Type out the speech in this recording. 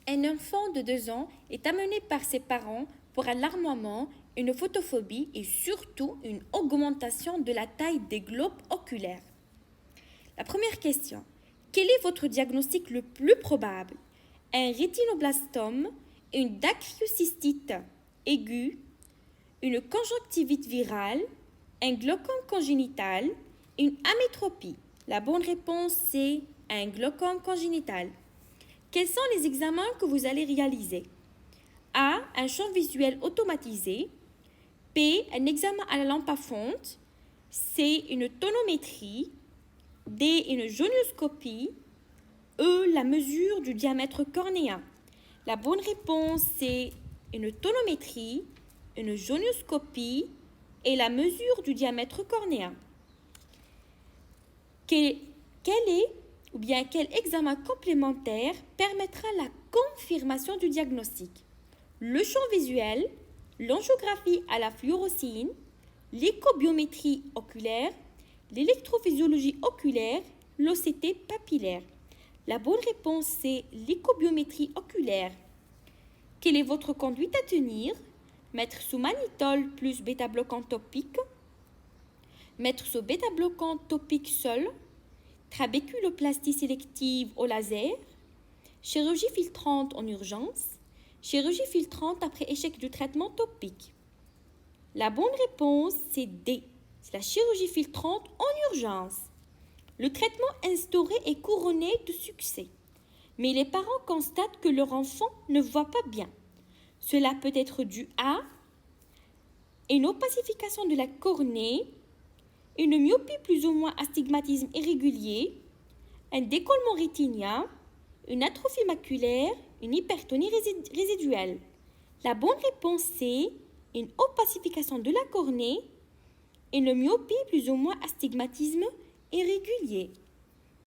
Un enfant de 2 ans est amené par ses parents pour un larmoiement, une photophobie et surtout une augmentation de la taille des globes oculaires. La première question. Quel est votre diagnostic le plus probable? Un rétinoblastome, une dacryocystite aiguë, une conjonctivite virale, un glaucome congénital, une amétropie. La bonne réponse, c'est un glaucome congénital. Quels sont les examens que vous allez réaliser? A. Un champ visuel automatisé. B. Un examen à la lampe à fonte. C. Une tonométrie. D. Une gonioscopie. E. La mesure du diamètre cornéen. La bonne réponse, c'est une tonométrie, une gonioscopie et la mesure du diamètre cornéen. Quel examen complémentaire permettra la confirmation du diagnostic? Le champ visuel, l'angiographie à la fluorocine, l'échobiométrie oculaire, l'électrophysiologie oculaire, l'OCT papillaire. La bonne réponse, c'est l'échobiométrie oculaire. Quelle est votre conduite à tenir? Mettre sous mannitol plus bêta-bloquant topique, mettre sous bêta-bloquant topique seul, trabéculoplastie sélective au laser, chirurgie filtrante en urgence, chirurgie filtrante après échec du traitement topique. La bonne réponse, c'est D. C'est la chirurgie filtrante en urgence. Le traitement instauré est couronné de succès, mais les parents constatent que leur enfant ne voit pas bien. Cela peut être dû à une opacification de la cornée, une myopie plus ou moins astigmatisme irrégulier, un décollement rétinien, une atrophie maculaire, une hypertonie résiduelle. La bonne réponse, c'est une opacification de la cornée, une myopie plus ou moins astigmatisme irrégulier.